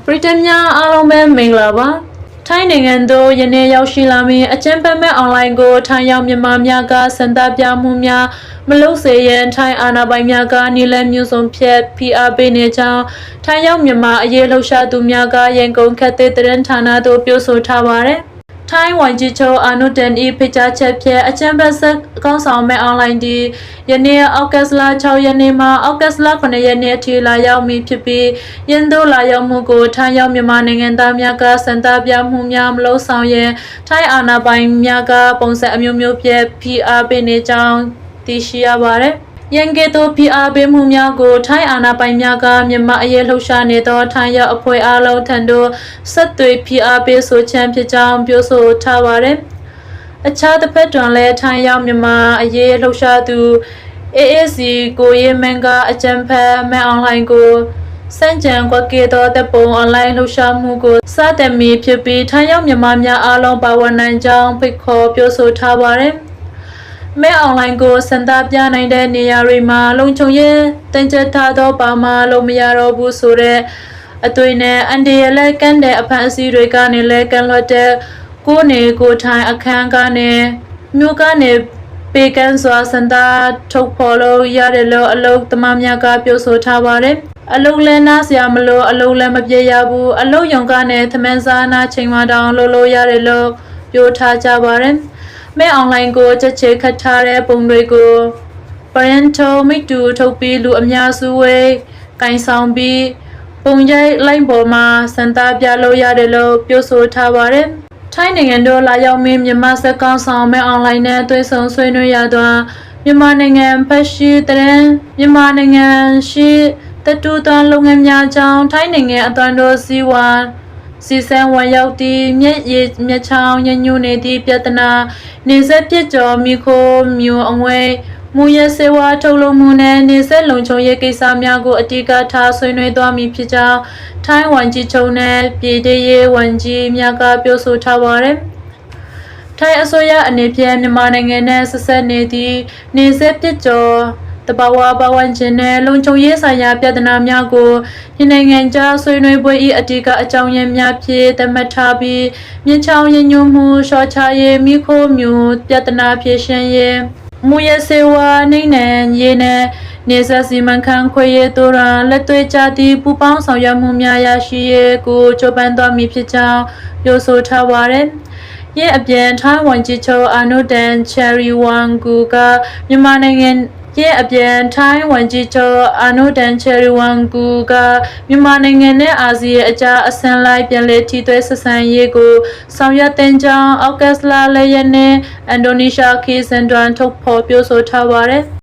ပရိတန်များအားလုံးပဲမင်္ဂလာပါထိုင်းနိုင်ငံသို့ယနေ့ရောက်ရှိလာမည်အကျဉ်းဖက်မဲ့အွန်လိုင်းကိုထိုင်းရောက်မြန်မာများကစံသပြမှုများမလုပ်စေရန်ထိုင်းအာဏာပိုင်များကနီလန်မျိုးစုံဖြတ်ဖိအားပေးနေကြောင်းထိုင်းရောက်မြန်မာအရေးလှုပ်ရှားသူများကရန်ကုန်ခက်တဲ့တရင်ဌာနသို့ပြောဆိုထားပါတယ်ထိုင်းဝန်ကြီးချုပ်အာနုတန်ဤဖိတ်ကြားချက်ဖြင့်အကျဉ်းဖက်ဆက်ကောင်းဆောင်မဲ့အွန်လိုင်းဒီယနေ့အောက်ကစလာ6ရက်နေ့မှအောက်ကစလာ9ရက်နေ့အထိလာရောက်မည်ဖြစ်ပြီးယင်းတို့လာရောက်မှုကိုထိုင်းရောက်မြန်မာနိုင်ငံသားများကစံသပြမှုများမလို့ဆောင်ရန်ထိုင်းအာဏာပိုင်များကပုံစံအမျိုးမျိုးဖြင့်ဖိအားပေးနေကြောင်းသိရှိရပါတယ်ရန်ကဲ့သို့ဖိအားပေးမှုများကိုထိုင်းအာဏာပိုင်များကမြန်မာအရေးလှုပ်ရှားနေသောထိုင်းရောက်အဖွဲ့အားလုံးထံသို့ဆက်သွယ်ဖိအားပေးဆိုချမ်းဖြစ်ကြောင်းပြောဆိုထားပါတယ်။အခြားတစ်ဖက်တွင်လည်းထိုင်းရောက်မြန်မာအရေးလှုပ်ရှားသူ AAC ကိုရဲမန်ကအကြံဖက်မဲ့အွန်လိုင်းကိုစံကြံကွက်ကေသောတပ်ပုံအွန်လိုင်းလှုပ်ရှားမှုကိုစတင်မီဖြစ်ပြီးထိုင်းရောက်မြန်မာများအားလုံးပါဝင်နိုင်ကြောင်းဖိတ်ခေါ်ပြောဆိုထားပါတယ်။မဲအွန်လိုင်းကိုစံသပြနိုင်တဲ့နေရာတွေမှာလုံခြုံရေးတင်ကျထားသောပါမလို့မရတော့ဘူးဆိုတဲ့အသွင်နဲ့အန်ဒီရလက်ကန်းတဲ့အဖန်အစည်းတွေကနေလဲကန်လွတ်တဲ့ကိုနေကိုထိုင်အခန်းကနေမြို့ကနေပေကန်စွာစံသထုတ်ဖော်လို့ရတယ်လို့အလုတ်သမားများကပြောဆိုထားပါတယ်အလုတ်လဲနားဆရာမလို့အလုတ်လဲမပြေရဘူးအလုတ်ယုံကနေသမန်စားနာချိန်မှတောင်လို့ရတယ်လို့ပြောထားကြပါတယ်မဲအွန်လိုင်းကိုချက်ချေခတ်ထားတဲ့ပုံတွေကိုပရင်တိုမိတူထုတ်ပြီးလူအများစုဝေးကင်ဆောင်ပြီးပုံရိပ်လိုက်ပေါ်မှာစံသပြလို့ရတယ်လို့ပြောဆိုထားပါတယ်ထိုင်းနိုင်ငံတို့လာရောက်မင်းမြန်မာစက်ကောင်းဆောင်မဲအွန်လိုင်းနဲ့တွေ့ဆုံဆွေးနွေးရသောမြန်မာနိုင်ငံဖက်ရှိတဲ့မြန်မာနိုင်ငံရှိတတူတန်လုပ်ငန်းများကြောင်းထိုင်းနိုင်ငံအသွင်တို့စီစံဝန်ရောက်တီမြက်ရည်မြက်ချောင်းညညူနေသည့်ပြဿနာနေဆက်ပြစ်ကျော်မိခိုးမျိုးအငွေမူရစေဝါထုတ်လုပ်မှုနဲ့နေဆက်လုံခြုံရေးကိစ္စများကိုအတိအကထားဆွေးနွေးသွားမည်ဖြစ်ကြောင်းထိုင်းဝန်ကြီးချုပ်နဲ့ပြည်ထောင်ရေးဝန်ကြီးများကပြောဆိုထားပါတယ်။ထိုင်းအစိုးရအနေဖြင့်မြန်မာနိုင်ငံနဲ့ဆက်ဆက်နေသည့်နေဆက်ပြစ်ကျော်တဘာဝပဝန်းကျင်နဲ့လုံခြုံရေးဆိုင်ရာပြဿနာများကိုဒီနိုင်ငံကြားဆွေးနွေးပွဲ၏အတိအကအကြောင်းရင်းများဖြင့်သတ်မှတ်ထားပြီးမြင်းချောင်းရညွှန်းမှုရှော့ချရေးမိခိုးမျိုးပြဿနာဖြေရှင်းရေးမူရစေဝါနိုင်ရေးနဲ့နေဆက်စီမံခန့်ခွဲရေးတို့ရလက်တွေ့ကြသည့်ပူပေါင်းဆောင်ရွက်မှုများရရှိရေးကိုကြိုးပမ်းသွားမည်ဖြစ်ကြောင်းပြောဆိုထားပါတယ်။ရဲ့အပြင်ထိုင်းဝန်ကြီးချုပ်အာနုတန်ချယ်ရီဝမ်ကူကမြန်မာနိုင်ငံရဲ့အပြန်ထိုင်းဝန်ကြီးချုပ်အာနုတန်ချယ်ရီဝမ်ကူကမြန်မာနိုင်ငံနဲ့အာဆီယံအကြားအဆင့်လိုက်ပြန်လည်ထိတွေ့ဆက်ဆံရေးကိုဆောင်ရွက်တင်ကြောင်းအောက်ကစလာလည်းရနဲ့အင်ဒိုနီးရှားခီးစန်ဒွန်ထုတ်ဖော်ပြောဆိုထားပါတယ်